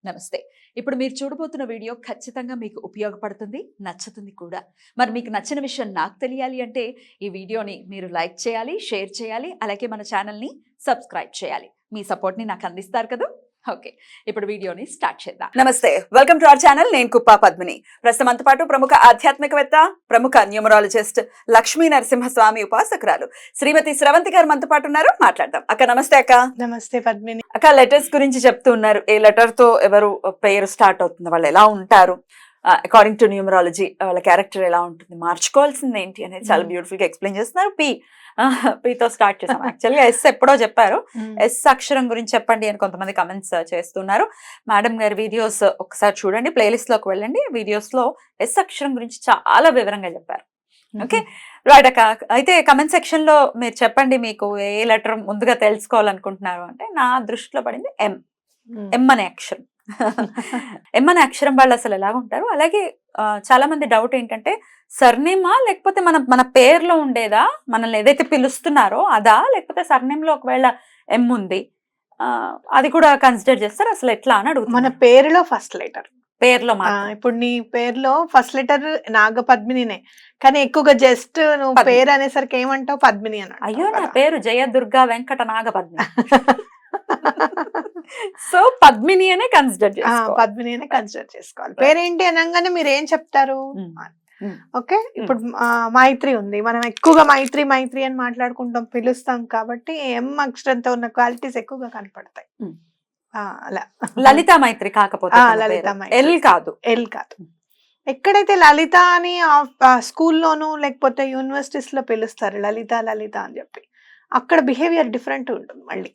నమస్తే. ఇప్పుడు మీరు చూడబోతున్న వీడియో ఖచ్చితంగా మీకు ఉపయోగపడుతుంది, నచ్చుతుంది కూడా. మరి మీకు నచ్చిన విషయం నాకు తెలియాలి అంటే ఈ వీడియోని మీరు లైక్ చేయాలి, షేర్ చేయాలి, అలాగే మన ఛానల్‌ని సబ్స్క్రైబ్ చేయాలి. మీ సపోర్ట్‌ని నాకు అందిస్తారు కదా! ఓకే. ఇప్పుడు వీడియోని స్టార్ట్ చేద్దాం. నమస్తే. Welcome to our channel. నేను కుప్పా పద్మిని. ప్రస్తుతం మనతో పాటు ప్రముఖ ఆధ్యాత్మికవేత్త, ప్రముఖ న్యూమరాలజిస్ట్ లక్ష్మీ నరసింహస్వామి ఉపాసకురాలు శ్రీమతి స్రవంతి గారు మనతో పాటు ఉన్నారు. మాట్లాడదాం. అక్క నమస్తే అక్క. నమస్తే పద్మిని. అక్క లెటర్స్ గురించి చెప్తూ ఉన్నారు. ఏ లెటర్ తో ఎవరు పేరు స్టార్ట్ అవుతుంది, వాళ్ళు ఎలా ఉంటారు, అకార్డింగ్ టు న్యూమరాలజీ వాళ్ళ క్యారెక్టర్ ఎలా ఉంటుంది, మార్చుకోవాల్సింది ఏంటి అనేది చాలా బ్యూటిఫుల్ గా ఎక్స్ప్లెయిన్ చేస్తున్నారు. పీతో స్టార్ట్ చేసాం. యాక్చువల్గా ఎస్ ఎప్పుడో చెప్పారు. ఎస్ అక్షరం గురించి చెప్పండి అని కొంతమంది కమెంట్స్ చేస్తున్నారు. మేడం గారి వీడియోస్ ఒకసారి చూడండి, ప్లేలిస్ట్ లోకి వెళ్ళండి. వీడియోస్ లో ఎస్ అక్షరం గురించి చాలా వివరంగా చెప్పారు. ఓకే రైట్ అక్క. అయితే కమెంట్ సెక్షన్ లో మీరు చెప్పండి, మీకు ఏ లెటర్ ముందుగా తెలుసుకోవాలనుకుంటున్నారు అంటే నా దృష్టిలో పడింది ఎం. ఎం అనే అక్షరం. ఎం అనే అక్షరం వాళ్ళు అసలు ఎలా ఉంటారు. అలాగే చాలా మంది డౌట్ ఏంటంటే సర్నేమా లేకపోతే మన పేరులో ఉండేదా, మనల్ని ఏదైతే పిలుస్తున్నారో అదా, లేకపోతే సర్నేమ్ లో ఒకవేళ ఎం ఉంది అది కూడా కన్సిడర్ చేస్తారు, అసలు ఎట్లా అని అడుగుతారు. మన పేరులో ఫస్ట్ లెటర్ పేరులో ఇప్పుడు నీ పేరులో ఫస్ట్ లెటర్ నాగపద్మినినే, కానీ ఎక్కువగా జస్ట్ నువ్వు పేరు అనేసరికి ఏమంటావు పద్మిని అని. అయ్యో నా పేరు జయ దుర్గా వెంకట నాగపద్మిని. సో పద్మిని అనే కన్సిడర్ చేసుకోవాలి. పద్మిని అనే కన్సిడర్ చేసుకోవాలి. పేరేంటి అనగానే మీరు ఏం చెప్తారు? ఓకే, ఇప్పుడు మైత్రి ఉంది, మనం ఎక్కువగా మైత్రి మైత్రి అని మాట్లాడుకుంటాం, పిలుస్తాం, కాబట్టి ఎం అక్షరంతో ఉన్న క్వాలిటీస్ ఎక్కువగా కనపడతాయి. అలా లలిత మైత్రి కాకపోతే లలిత ఎల్ కాదు. ఎల్ కాదు. ఎక్కడైతే లలిత అని స్కూల్లోనూ లేకపోతే యూనివర్సిటీస్ లో పిలుస్తారు లలిత లలిత అని చెప్పి, అక్కడ బిహేవియర్ డిఫరెంట్ ఉంటుంది. మళ్ళీ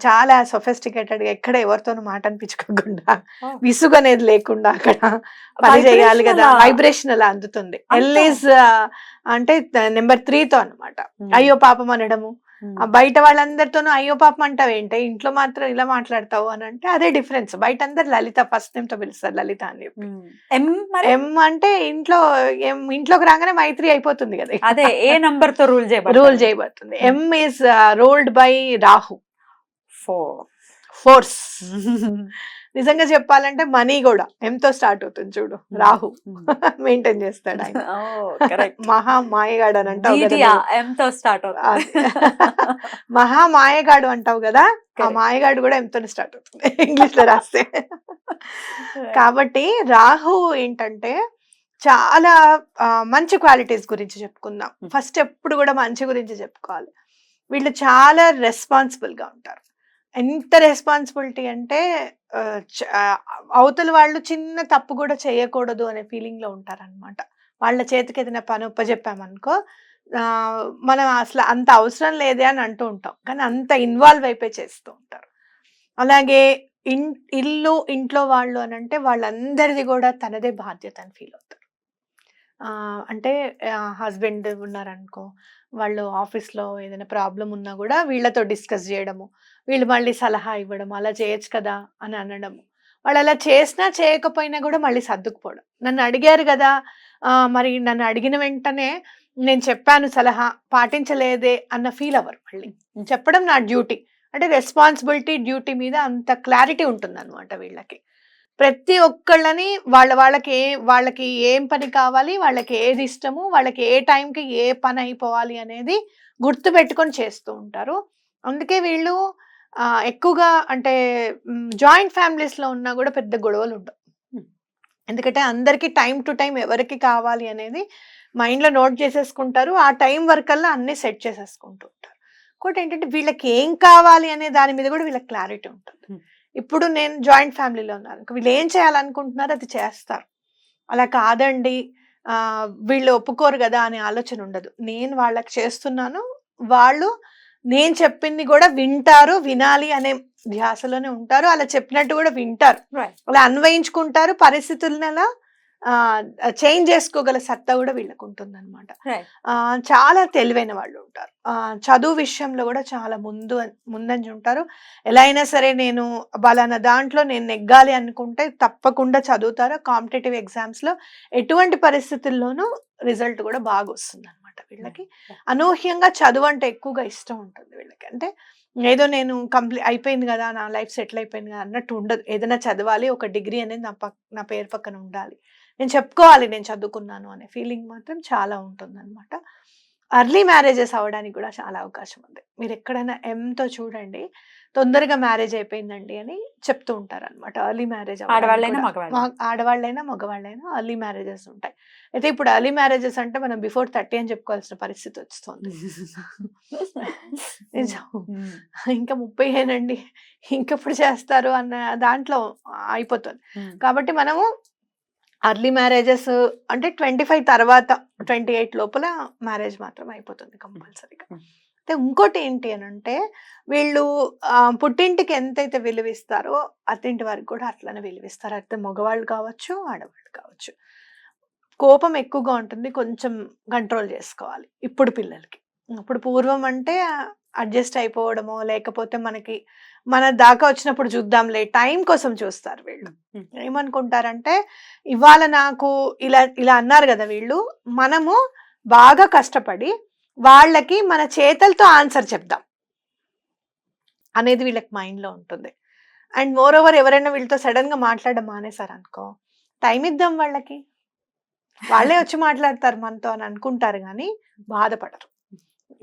చాలా సొఫిస్టికేటెడ్ గా, ఎక్కడ ఎవరితోనూ మాట అనిపించుకోకుండా, విసుగు అనేది లేకుండా అక్కడ పని చేయాలి కదా, వైబ్రేషన్ అలా అందుతుంది. ఎల్ ఈజ్ అంటే నెంబర్ 3తో అనమాట. అయ్యో పాపం అనడము, బయట వాళ్ళందరితోనూ అయ్యో పాపం అంటావు ఏంటి, ఇంట్లో మాత్రం ఇలా మాట్లాడతావు అని అంటే అదే డిఫరెన్స్. బయట అందరు లలిత ఫస్ట్ నేమ్ తో పిలుస్తారు లలిత అని చెప్పి. ఎం అంటే ఇంట్లోకి రాగానే మైత్రి అయిపోతుంది కదా, అదే ఏ నంబర్ తో రూల్ చేయబడుతుంది. ఎం is ruled by Rahu, force. నిజంగా చెప్పాలంటే మనీ కూడా ఎంతో స్టార్ట్ అవుతుంది చూడు, రాహు మెయింటైన్ చేస్తాడు ఆయన. మహా మాయగాడు అని అంటావు కదా, మహా మాయగాడు అంటావు కదా, ఆ మాయగాడు కూడా ఎంతో స్టార్ట్ అవుతుంది ఇంగ్లీష్ లో రాస్తే. కాబట్టి రాహు ఏంటంటే చాలా మంచి క్వాలిటీస్ గురించి చెప్పుకుందాం. ఫస్ట్ ఎప్పుడు కూడా మంచి గురించి చెప్పుకోవాలి. వీళ్ళు చాలా రెస్పాన్సిబుల్ గా ఉంటారు. ఎంత రెస్పాన్సిబిలిటీ అంటే అవతల వాళ్ళు చిన్న తప్పు కూడా చేయకూడదు అనే ఫీలింగ్ లో ఉంటారనమాట. వాళ్ళ చేతికి ఏదైనా పని ఒప్పజెప్పామనుకో, మనం అసలు అంత అవసరం లేదే అని అంటూ ఉంటాం, కానీ అంత ఇన్వాల్వ్ అయిపోయి చేస్తూ ఉంటారు. అలాగే ఇల్లు ఇంట్లో వాళ్ళు అని అంటే వాళ్ళందరిది కూడా తనదే బాధ్యత అని ఫీల్ అవుతారు. అంటే హస్బెండ్ ఉన్నారనుకో, వాళ్ళు ఆఫీస్లో ఏదైనా ప్రాబ్లం ఉన్నా కూడా వీళ్ళతో డిస్కస్ చేయడము, వీళ్ళు మళ్ళీ సలహా ఇవ్వడం, అలా చేయొచ్చు కదా అని అనడము. వాళ్ళు అలా చేసినా చేయకపోయినా కూడా మళ్ళీ సర్దుకుపోవడం. నన్ను అడిగారు కదా, మరి నన్ను అడిగిన వెంటనే నేను చెప్పాను సలహా, పాటించలేదే అన్న ఫీల్ అవ్వరు. మళ్ళీ చెప్పడం నా డ్యూటీ, అంటే రెస్పాన్సిబిలిటీ డ్యూటీ మీద అంత క్లారిటీ ఉంటుంది అనమాట వీళ్ళకి. ప్రతి ఒక్కళ్ళని వాళ్ళకి ఏం పని కావాలి, వాళ్ళకి ఏది ఇష్టము, వాళ్ళకి ఏ టైంకి ఏ పని అయిపోవాలి అనేది గుర్తు పెట్టుకొని చేస్తూ ఉంటారు. అందుకే వీళ్ళు ఎక్కువగా అంటే జాయింట్ ఫ్యామిలీస్ లో ఉన్నా కూడా పెద్ద గొడవలు ఉండవు. ఎందుకంటే అందరికి టైం టు టైం ఎవరికి కావాలి అనేది మైండ్ లో నోట్ చేసేసుకుంటారు. ఆ టైం వరకల్లా అన్ని సెట్ చేసేసుకుంటూ ఉంటారు. ఇంకోటి ఏంటంటే వీళ్ళకి ఏం కావాలి అనే దాని మీద కూడా వీళ్ళకి క్లారిటీ ఉంటుంది. ఇప్పుడు నేను జాయింట్ ఫ్యామిలీలో ఉన్నాను, వీళ్ళు ఏం చేయాలనుకుంటున్నారో అది చేస్తారు. అలా కాదండి వీళ్ళు ఒప్పుకోరు కదా అనే ఆలోచన ఉండదు. నేను వాళ్ళకి చేస్తున్నాను, వాళ్ళు నేను చెప్పింది కూడా వింటారు, వినాలి అనే ధ్యాసలోనే ఉంటారు. అలా చెప్పినట్టు కూడా వింటారు, అలా అన్వయించుకుంటారు. పరిస్థితులను అలా చేంజ్ చేసుకోగల సత్తా కూడా వీళ్ళకు ఉంటుంది అనమాట. చాలా తెలివైన వాళ్ళు ఉంటారు. చదువు విషయంలో కూడా చాలా ముందంజ ఉంటారు. ఎలా అయినా సరే నేను బలానా దాంట్లో నేను నెగ్గాలి అనుకుంటే తప్పకుండా చదువుతారు. కాంపిటేటివ్ ఎగ్జామ్స్ లో ఎటువంటి పరిస్థితుల్లోనూ రిజల్ట్ కూడా బాగా వస్తుంది అనమాట. వీళ్ళకి. అనూహ్యంగా చదువు అంటే ఎక్కువగా ఇష్టం ఉంటుంది వీళ్ళకి. అంటే ఏదో నేను అయిపోయింది కదా, నా లైఫ్ సెటిల్ అయిపోయింది కదా అన్నట్టు ఉండదు. ఏదైనా చదవాలి, ఒక డిగ్రీ అనేది నా పేరు పక్కన ఉండాలి, నేను చెప్పుకోవాలి నేను చదువుకున్నాను అనే ఫీలింగ్ మాత్రం చాలా ఉంటుందన్నమాట. అర్లీ మ్యారేజెస్ అవ్వడానికి కూడా చాలా అవకాశం ఉంది. మీరు ఎక్కడైనా ఎంతో చూడండి, తొందరగా మ్యారేజ్ అయిపోయిందండి అని చెప్తూ ఉంటారన్నమాట. ఎర్లీ మ్యారేజ్ ఆడవాళ్ళైనా మగవాళ్ళైనా. ఆడవాళ్ళైనా మగవాళ్ళైనా ఎర్లీ మ్యారేజెస్ ఉంటాయి. అయితే ఇప్పుడు ఎర్లీ మ్యారేజెస్ అంటే మనం బిఫోర్ 30 అని చెప్పుకోవాల్సిన పరిస్థితి వస్తుంది. నిజం. ఇంకా 30 ఏనండి, ఇంకెప్పుడు చేస్తారు అన్న దాంట్లో అయిపోతుంది. కాబట్టి మనము అర్లీ మ్యారేజెస్ అంటే 25 తర్వాత 28 లోపల మ్యారేజ్ మాత్రం అయిపోతుంది కంపల్సరీగా. అయితే ఇంకోటి ఏంటి అని అంటే, వీళ్ళు పుట్టింటికి ఎంతైతే విలువిస్తారో అత్తింటి వారికి కూడా అట్లనే విలువిస్తారు. అయితే మగవాళ్ళు కావచ్చు, ఆడవాళ్ళు కావచ్చు. కోపం ఎక్కువగా ఉంటుంది, కొంచెం కంట్రోల్ చేసుకోవాలి ఇప్పుడు పిల్లలకి. అప్పుడు పూర్వం అంటే అడ్జస్ట్ అయిపోవడమో, లేకపోతే మన దాకా వచ్చినప్పుడు చూద్దాంలే టైం కోసం చూస్తారు వీళ్ళు. ఏమనుకుంటారంటే, ఇవాళ నాకు ఇలా ఇలా అన్నారు కదా వీళ్ళు, మనము బాగా కష్టపడి వాళ్ళకి మన చేతలతో ఆన్సర్ చెప్దాం అనేది వీళ్ళకి మైండ్లో ఉంటుంది. అండ్ మోర్ ఓవర్ ఎవరైనా వీళ్ళతో సడన్ గా మాట్లాడడం మానేశారు అనుకో, టైం ఇద్దాం వాళ్ళకి, వాళ్ళే వచ్చి మాట్లాడతారు మనతో అని అనుకుంటారు, కానీ బాధపడరు.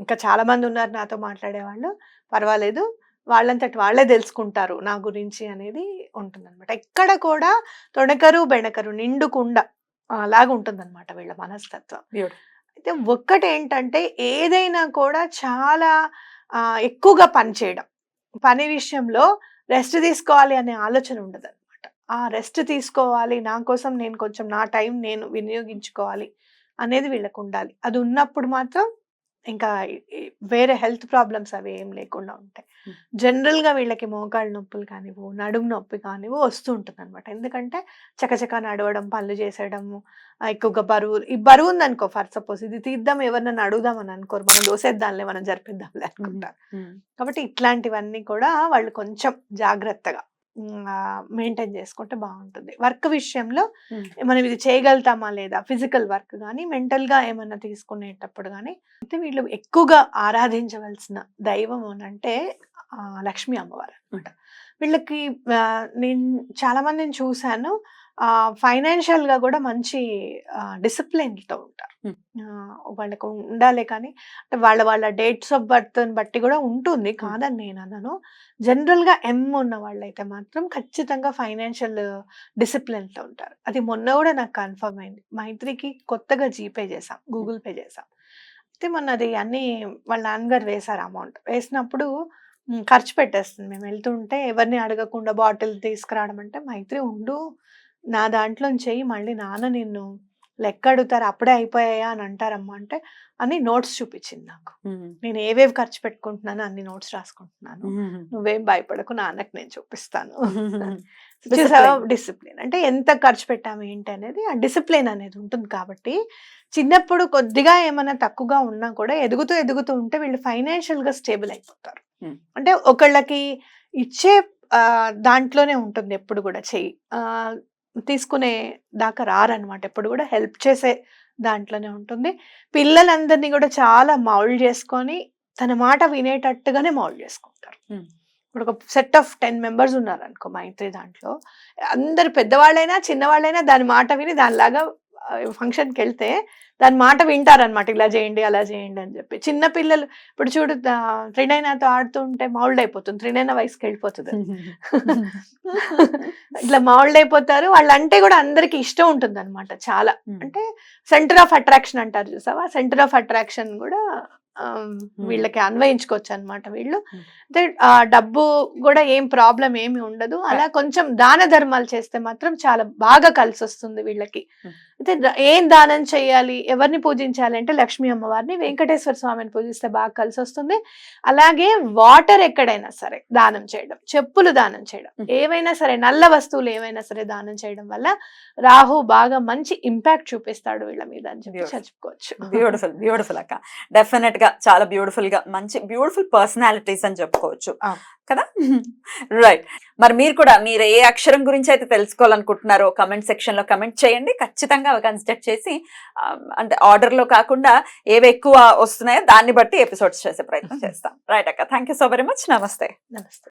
ఇంకా చాలా మంది ఉన్నారు నాతో మాట్లాడేవాళ్ళు, పర్వాలేదు వాళ్ళంతటి వాళ్ళే తెలుసుకుంటారు నా గురించి అనేది ఉంటుందన్నమాట. ఎక్కడ కూడా తొణకరు బెణకరు నిండుకుండా అలాగా ఉంటుందన్నమాట వీళ్ళ మనస్తత్వం. అయితే ఒక్కటి ఏంటంటే, ఏదైనా కూడా చాలా ఎక్కువగా పని చేయడం, పని విషయంలో రెస్ట్ తీసుకోవాలి అనే ఆలోచన ఉండదు అనమాట. ఆ రెస్ట్ తీసుకోవాలి, నా కోసం నేను కొంచెం నా టైం నేను వినియోగించుకోవాలి అనేది వీళ్ళకు ఉండాలి. అది ఉన్నప్పుడు మాత్రం ఇంకా వేరే హెల్త్ ప్రాబ్లమ్స్ అవి ఏం లేకుండా ఉంటాయి. జనరల్గా వీళ్ళకి మోకాళ్ళ నొప్పులు కానివ్వు, నడుము నొప్పి కానివ్వు వస్తూ ఉంటుంది అనమాట. ఎందుకంటే చకచకా నడవడం, పనులు చేసేయడము, ఎక్కువగా బరువు ఉందనుకో, ఫర్ సపోజ్ ఇది తీద్దాం ఎవరినైనా అడుగుదాం అని అనుకోరు, మనం దోసేద్దాంలే మనం జరిపిద్దాంలే అనుకుంటారు. కాబట్టి ఇట్లాంటివన్నీ కూడా వాళ్ళు కొంచెం జాగ్రత్తగా మెయింటైన్ చేసుకుంటే బాగుంటుంది. వర్క్ విషయంలో మనం ఇది చేయగలుగుతామా లేదా, ఫిజికల్ వర్క్ కానీ మెంటల్గా ఏమన్నా తీసుకునేటప్పుడు కానీ. అయితే వీళ్ళు ఎక్కువగా ఆరాధించవలసిన దైవం అంటే లక్ష్మీ అమ్మవారు అనమాట. వీళ్ళకి నేను చాలా మందిని చూశాను, ఫైనాన్షియల్ గా కూడా మంచి డిసిప్లిన్తో ఉంటారు. వాళ్ళకు ఉండాలి, కానీ అంటే వాళ్ళ డేట్స్ ఆఫ్ బర్త్ బట్టి కూడా ఉంటుంది, కాదని నేను అన్నాను. జనరల్ గా ఉన్న వాళ్ళైతే మాత్రం ఖచ్చితంగా ఫైనాన్షియల్ డిసిప్లిన్తో ఉంటారు. అది మొన్న కూడా నాకు కన్ఫర్మ్ అయింది. మైత్రికి కొత్తగా జీపే చేసాం, గూగుల్ పే చేసాం. అయితే మొన్న అది అన్ని వాళ్ళ నాన్నగారు వేశారు, అమౌంట్ వేసినప్పుడు ఖర్చు పెట్టేస్తుంది. మేము వెళ్తుంటే ఎవరిని అడగకుండా బాటిల్ తీసుకురావడం అంటే, మైత్రి ఉండు నా దాంట్లో చెయ్యి, మళ్ళీ నాన్న నిన్ను లెక్క అడుగుతారు, అప్పుడే అయిపోయాయా అని అంటారమ్మా అంటే అని నోట్స్ చూపించింది నాకు. నేను ఏవేవి ఖర్చు పెట్టుకుంటున్నాను అన్ని నోట్స్ రాసుకుంటున్నాను, నువ్వేం భయపడకు, నాన్నకు నేను చూపిస్తాను. డిసిప్లిన్ అంటే ఎంత ఖర్చు పెట్టాము ఏంటి అనేది, ఆ డిసిప్లిన్ అనేది ఉంటుంది. కాబట్టి చిన్నప్పుడు కొద్దిగా ఏమైనా తక్కువగా ఉన్నా కూడా ఎదుగుతూ ఉంటే వీళ్ళు ఫైనాన్షియల్ గా స్టేబుల్ అయిపోతారు. అంటే ఒకళ్ళకి ఇచ్చే దాంట్లోనే ఉంటుంది ఎప్పుడు కూడా, చెయ్యి తీసుకునే దాకా రారనమాట. ఎప్పుడు కూడా హెల్ప్ చేసే దాంట్లోనే ఉంటుంది. పిల్లలందరినీ కూడా చాలా మౌల్డ్ చేసుకొని తన మాట వినేటట్టుగానే మౌల్డ్ చేసుకుంటారు. ఇప్పుడు ఒక సెట్ ఆఫ్ 10 మెంబర్స్ ఉన్నారు అనుకో మైత్రి దాంట్లో, అందరు పెద్దవాళ్ళైనా చిన్నవాళ్ళైనా దాని మాట విని దానిలాగా ఫంక్షన్కి వెళ్తే దాని మాట వింటారనమాట, ఇలా చేయండి అలా చేయండి అని చెప్పి. చిన్న పిల్లలు ఇప్పుడు చూడు, త్రినైనాతో ఆడుతుంటే మౌల్డ్ అయిపోతుంది, త్రినైనా వయసుకి వెళ్ళిపోతుంది. ఇట్లా మౌల్డ్ అయిపోతారు. వాళ్ళంటే కూడా అందరికి ఇష్టం ఉంటుంది అనమాట చాలా. అంటే సెంటర్ ఆఫ్ అట్రాక్షన్ అంటారు చూసావా, సెంటర్ ఆఫ్ అట్రాక్షన్ కూడా వీళ్ళకి అన్వయించుకోవచ్చు అనమాట. వీళ్ళు అంటే డబ్బు కూడా ఏం ప్రాబ్లం ఏమి ఉండదు. అలా కొంచెం దాన ధర్మాలు చేస్తే మాత్రం చాలా బాగా కలిసి వస్తుంది వీళ్ళకి. అయితే ఏం దానం చేయాలి, ఎవరిని పూజించాలి అంటే లక్ష్మీ అమ్మవారిని, వెంకటేశ్వర స్వామిని పూజిస్తే బాగా కలిసి వస్తుంది. అలాగే వాటర్ ఎక్కడైనా సరే దానం చేయడం, చెప్పులు దానం చేయడం, ఏవైనా సరే నల్ల వస్తువులు ఏవైనా సరే దానం చేయడం వల్ల రాహు బాగా మంచి ఇంపాక్ట్ చూపిస్తాడు వీళ్ళ మీద అని చెప్పి చెప్పుకోవచ్చు. బ్యూటిఫుల్ అక్క, డెఫినెట్ గా చాలా బ్యూటిఫుల్ గా మంచి బ్యూటిఫుల్ పర్సనాలిటీస్ అని చెప్పుకోవచ్చు. కదా. రైట్. మరి మీరు ఏ అక్షరం గురించి అయితే తెలుసుకోవాలనుకుంటున్నారో కమెంట్ సెక్షన్ లో కమెంట్ చేయండి. ఖచ్చితంగా అవి కన్సిడర్ చేసి అంటే ఆర్డర్ లో కాకుండా ఏవి ఎక్కువ వస్తున్నాయో దాన్ని బట్టి ఎపిసోడ్స్ చేసే ప్రయత్నం చేస్తాం. రైట్ అక్క, thank you so very much. నమస్తే. నమస్తే.